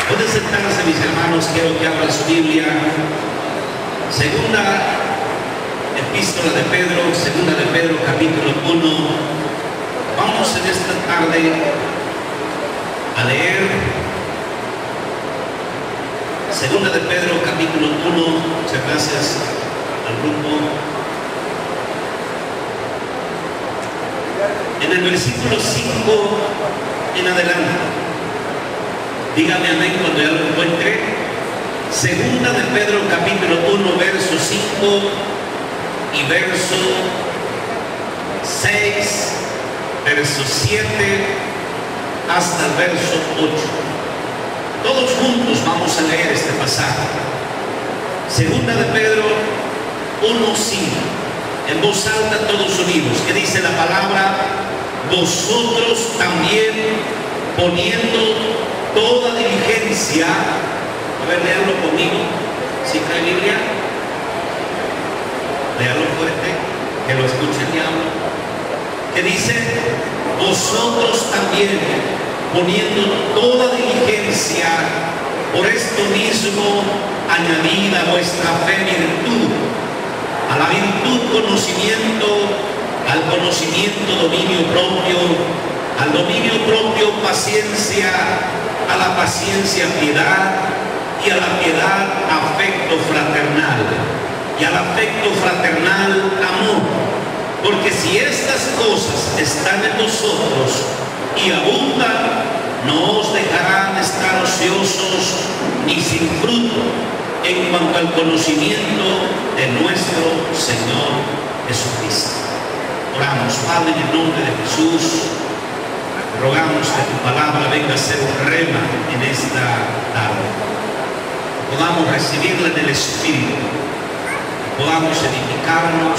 Pueden sentarse, mis hermanos. Quiero que abran su Biblia. Segunda epístola de Pedro, segunda de Pedro, capítulo 1. Vamos en esta tarde a leer segunda de Pedro, capítulo 1. Muchas gracias al grupo. En el versículo 5 en adelante. Dígame amén cuando ya lo encuentre. Segunda de Pedro, capítulo 1, verso 5 y verso 6, verso 7 hasta el verso 8. Todos juntos vamos a leer este pasaje. Segunda de Pedro 1, 5. En voz alta todos unidos, que dice la palabra: vosotros también, poniendo toda diligencia. A ver, léalo conmigo. ¿Sí trae Biblia? Léalo fuerte, que lo escuche el diablo. Que dice: vosotros también, poniendo toda diligencia, por esto mismo añadid a vuestra fe virtud, a la virtud conocimiento, al conocimiento dominio propio, al dominio propio paciencia, a la paciencia piedad, y a la piedad afecto fraternal, y al afecto fraternal amor. Porque si estas cosas están en vosotros y abundan, no os dejarán estar ociosos ni sin fruto en cuanto al conocimiento de nuestro Señor Jesucristo. Oramos. Padre, en el nombre de Jesús, rogamos que tu palabra venga a ser un rema en esta tarde. Podamos recibirla en el Espíritu, podamos edificarnos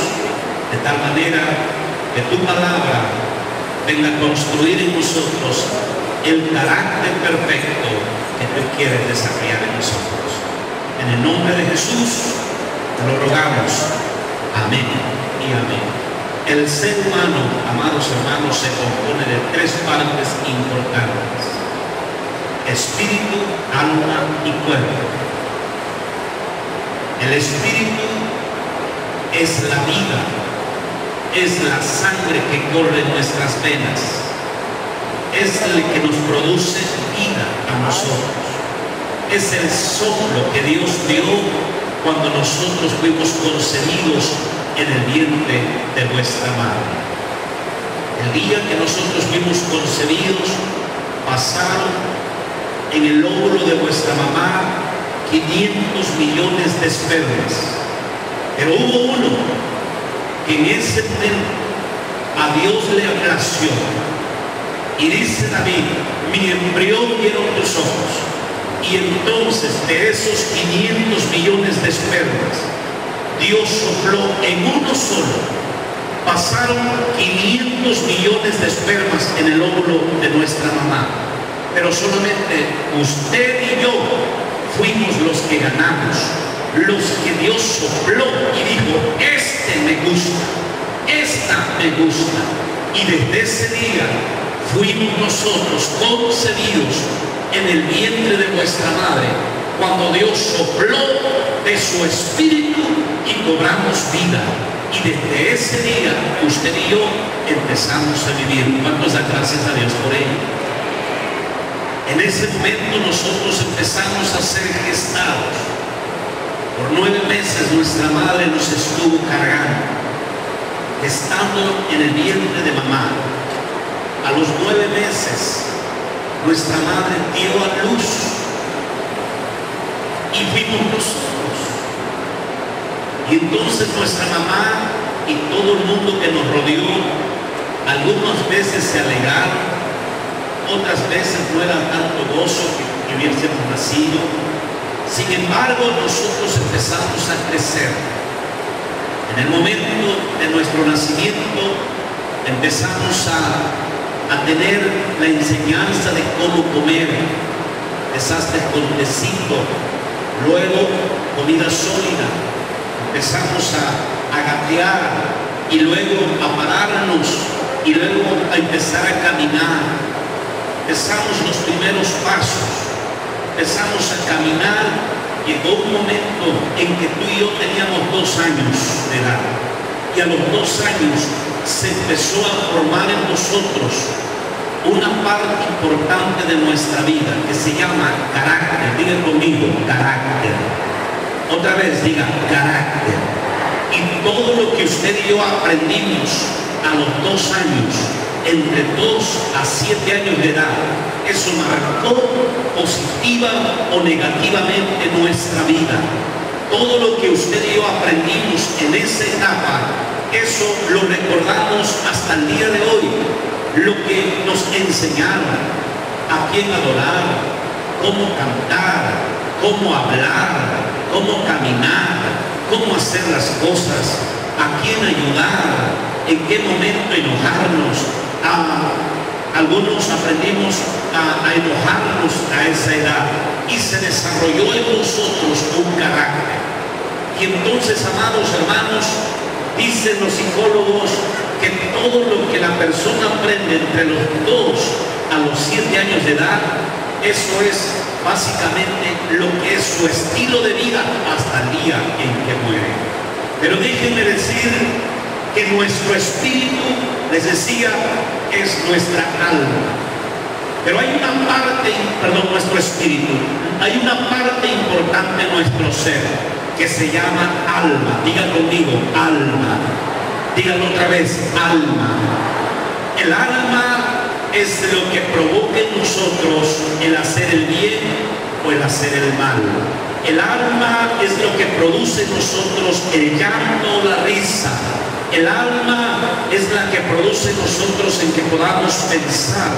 de tal manera que tu palabra venga a construir en nosotros el carácter perfecto que tú quieres desarrollar en nosotros. En el nombre de Jesús te lo rogamos. Amén y amén. El ser humano, amados hermanos, se compone de tres partes importantes: espíritu, alma y cuerpo. El espíritu es la vida, es la sangre que corre en nuestras venas, es el que nos produce vida a nosotros, es el soplo que Dios dio cuando nosotros fuimos concebidos en el vientre de vuestra madre. El día que nosotros fuimos concebidos, pasaron en el óvulo de vuestra mamá 500 millones de espermas, pero hubo uno que en ese momento a Dios le aplació, y dice David: mi embrión vieron tus ojos. Y entonces de esos 500 millones de espermas, Dios sopló en uno solo. Pasaron 500 millones de espermas en el óvulo de nuestra mamá, pero solamente usted y yo fuimos los que ganamos, los que Dios sopló y dijo: este me gusta, esta me gusta. Y desde ese día fuimos nosotros concebidos en el vientre de nuestra madre, cuando Dios sopló de su espíritu y cobramos vida. Y desde ese día usted y yo empezamos a vivir. ¿Cuántos dan gracias a Dios por ello? En ese momento nosotros empezamos a ser gestados. Por 9 meses nuestra madre nos estuvo cargando, estando en el vientre de mamá. A los 9 meses nuestra madre dio a luz y fuimos nosotros. Y entonces nuestra mamá y todo el mundo que nos rodeó, algunas veces se alegraron, otras veces no era tanto gozo que hubiésemos nacido. Sin embargo, nosotros empezamos a crecer. En el momento de nuestro nacimiento empezamos a tener la enseñanza de cómo comer. Empezaste con tecito, luego comida sólida, empezamos a gatear y luego a pararnos y luego a empezar a caminar. Empezamos los primeros pasos. empezamos a caminar, llegó un momento en que tú y yo teníamos 2 años de edad. Y a los 2 años se empezó a formar en nosotros una parte importante de nuestra vida que se llama carácter. Diga conmigo, carácter. Otra vez diga, carácter. Y todo lo que usted y yo aprendimos a los 2 años, entre 2 a 7 años de edad, eso marcó positiva o negativamente nuestra vida. Todo lo que usted y yo aprendimos en esa etapa, eso lo recordamos hasta el día de hoy. Lo que nos enseñaron, a quién adorar, cómo cantar, cómo hablar, cómo caminar, cómo hacer las cosas, a quién ayudar, en qué momento enojarnos. Algunos aprendimos a enojarnos a esa edad y se desarrolló en nosotros un carácter. Y entonces, amados hermanos, dicen los psicólogos que todo lo que la persona aprende entre los 2 a los 7 años de edad, eso es básicamente lo que es su estilo de vida hasta el día en que muere. Pero déjenme decir que nuestro espíritu, les decía, es nuestra alma. Pero hay una parte, nuestro espíritu, hay una parte importante en nuestro ser que se llama alma. Digan conmigo, alma. Díganlo otra vez, alma. El alma es lo que provoca en nosotros el hacer el bien o el hacer el mal. El alma es lo que produce en nosotros el llanto o la risa. El alma es la que produce en nosotros en que podamos pensar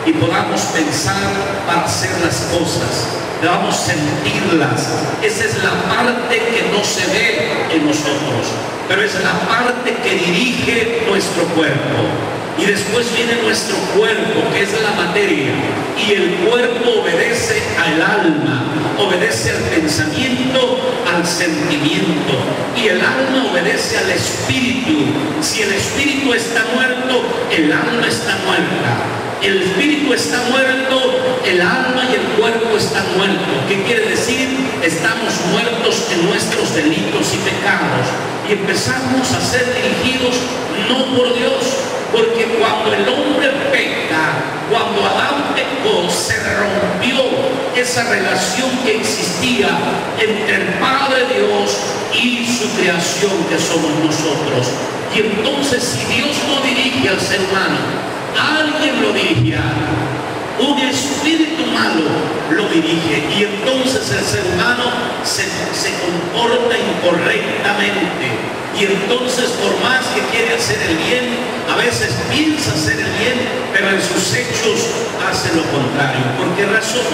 y podamos pensar para hacer las cosas, podamos sentirlas. Esa es la parte que no se ve en nosotros, pero es la parte que dirige nuestro cuerpo. Y después viene nuestro cuerpo, que es la materia, y el cuerpo obedece al alma, obedece al pensamiento, al sentimiento, y el alma obedece al espíritu. Si el espíritu está muerto, el alma está muerta. El espíritu está muerto, el alma y el cuerpo están muertos. ¿Qué quiere decir? Estamos muertos en nuestros delitos y pecados y empezamos a ser dirigidos no por Dios. Porque cuando el hombre peca, cuando Adán pecó, se rompió esa relación que existía entre el Padre Dios y su creación, que somos nosotros. Y entonces, si Dios no dirige al ser humano, alguien lo dirigirá. Un espíritu malo lo dirige, y entonces el ser humano se comporta incorrectamente. Y entonces, por más que quiere hacer el bien, a veces piensa hacer el bien, pero en sus hechos hace lo contrario. ¿Por qué razón?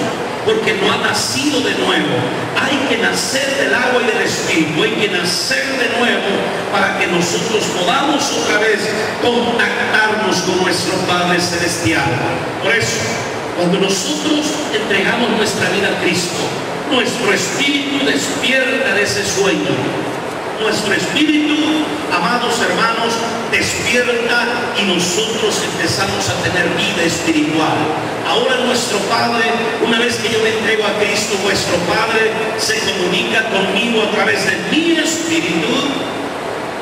Porque no ha nacido de nuevo. Hay que nacer del agua y del espíritu. Hay que nacer de nuevo para que nosotros podamos otra vez contactarnos con nuestro Padre Celestial. Por eso, cuando nosotros entregamos nuestra vida a Cristo, nuestro espíritu despierta de ese sueño. Nuestro espíritu, amados hermanos, despierta y nosotros empezamos a tener vida espiritual. Ahora nuestro Padre, una vez que yo me entrego a Cristo, vuestro Padre se comunica conmigo a través de mi espíritu,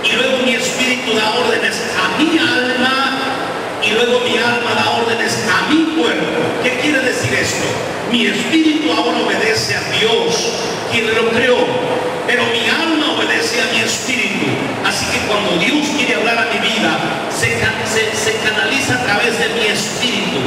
y luego mi espíritu da órdenes a mi alma, y luego mi alma da órdenes a mi cuerpo. ¿Qué quiere decir esto? Mi espíritu ahora obedece a Dios, quien lo creó, pero mi alma obedece a mi espíritu. Así que cuando Dios quiere hablar a mi vida, se canaliza a través de mi espíritu,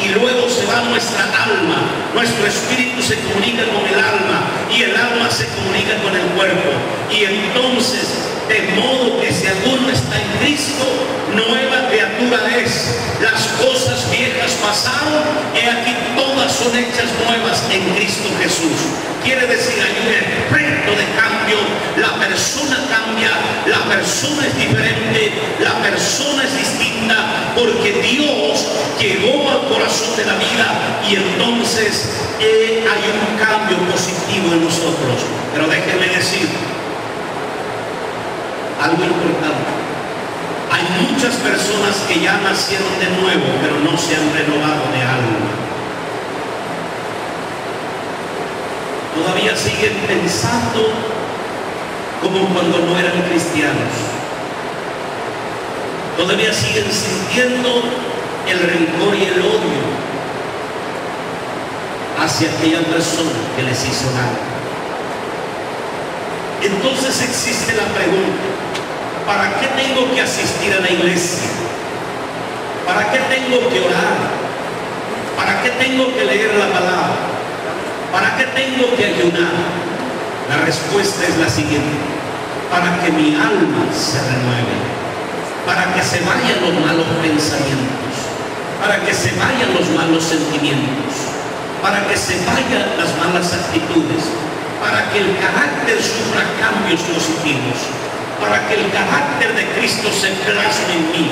y luego se va a nuestra alma. Nuestro espíritu se comunica con el alma, y el alma se comunica con el cuerpo. Y entonces, de modo que si alguno está en Cristo, nueva criatura es. Las cosas viejas pasaron, he aquí todas son hechas nuevas en Cristo Jesús. Quiere decir, hay un efecto de cambio. La persona cambia, la persona es diferente, la persona es distinta, porque Dios llegó al corazón de la vida, y entonces hay un cambio positivo en nosotros. Pero déjenme decir algo importante. Hay muchas personas que ya nacieron de nuevo, pero no se han renovado de alma. Todavía siguen pensando como cuando no eran cristianos. Todavía siguen sintiendo el rencor y el odio hacia aquella persona que les hizo daño. Entonces existe la pregunta: ¿para qué tengo que asistir a la iglesia? ¿Para qué tengo que orar? ¿Para qué tengo que leer la palabra? ¿Para qué tengo que ayunar? La respuesta es la siguiente: para que mi alma se renueve, para que se vayan los malos pensamientos, para que se vayan los malos sentimientos, para que se vayan las malas actitudes, para que el carácter sufra cambios positivos, para que el carácter de Cristo se plasme en mí.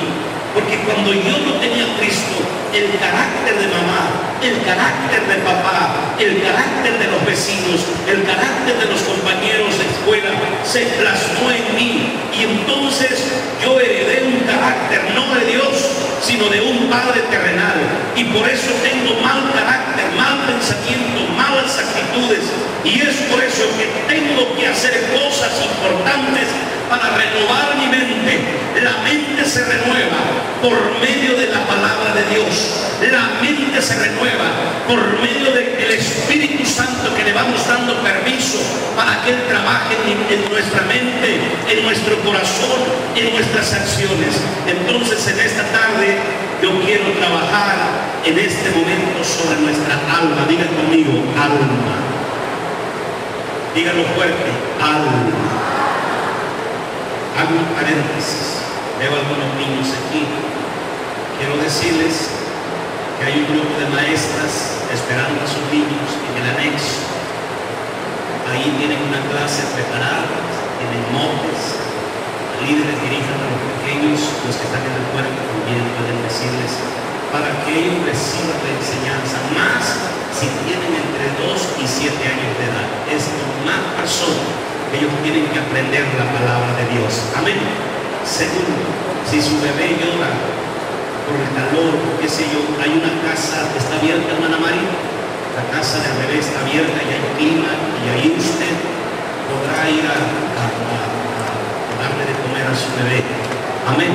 Porque cuando yo no tenía a Cristo, el carácter de mamá, el carácter de papá, el carácter de los vecinos, el carácter de los compañeros de escuela se plasmó en mí, y entonces yo heredé un carácter no de Dios, sino de un padre terrenal, y por eso tengo mal carácter, mal pensamiento, malas actitudes, y es por eso que tengo que hacer cosas importantes para renovar mi mente. La mente se renueva por medio de la palabra de Dios. La mente se renueva por medio del Espíritu Santo, que le vamos dando permiso para que Él trabaje en nuestra mente, en nuestro corazón, en nuestras acciones. Entonces, en esta tarde yo quiero trabajar en este momento sobre nuestra alma. Diga conmigo: alma. Dígalo fuerte: alma. Hago un paréntesis. Veo algunos niños aquí. Quiero decirles que hay un grupo de maestras esperando a sus niños en el anexo. Ahí tienen una clase preparada, tienen motes. Líderes dirijan a los pequeños, los que están en el cuerpo también pueden decirles, para que ellos reciban la enseñanza, más si tienen entre 2 y 7 años de edad. Es más personas que ellos tienen que aprender la palabra de Dios. Amén. Segundo, si su bebé llora por el calor, qué sé yo, hay una casa, está abierta, hermana María, la casa del bebé está abierta y hay clima, y ahí usted podrá ir a darle de comer a su bebé. Amén.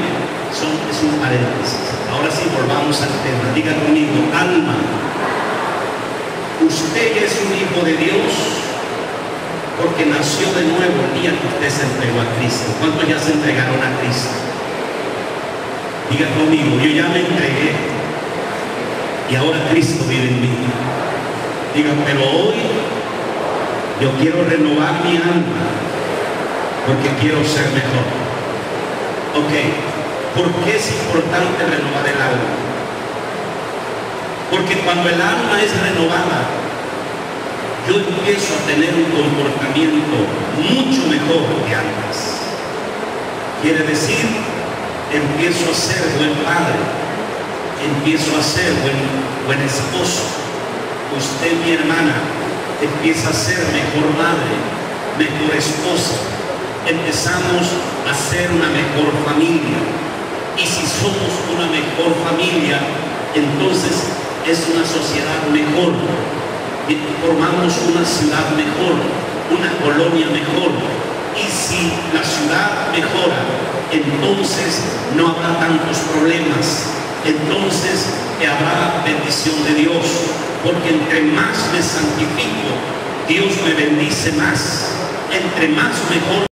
Es un paréntesis. Ahora sí, volvamos al tema. Diga conmigo: alma. Usted es un hijo de Dios porque nació de nuevo el día que usted se entregó a Cristo. ¿Cuántos ya se entregaron a Cristo? Diga conmigo: yo ya me entregué y ahora Cristo vive en mí. Diga: pero hoy yo quiero renovar mi alma porque quiero ser mejor. Ok, ¿por qué es importante renovar el alma? Porque cuando el alma es renovada, yo empiezo a tener un comportamiento mucho mejor que antes. Quiere decir, empiezo a ser buen padre, empiezo a ser buen esposo. Usted, mi hermana, empieza a ser mejor madre, mejor esposa. Empezamos a ser una mejor familia, y si somos una mejor familia, entonces es una sociedad mejor, y formamos una ciudad mejor, una colonia mejor, y si la ciudad mejora, entonces no habrá tantos problemas, entonces habrá bendición de Dios, porque entre más me santifico, Dios me bendice más, entre más mejor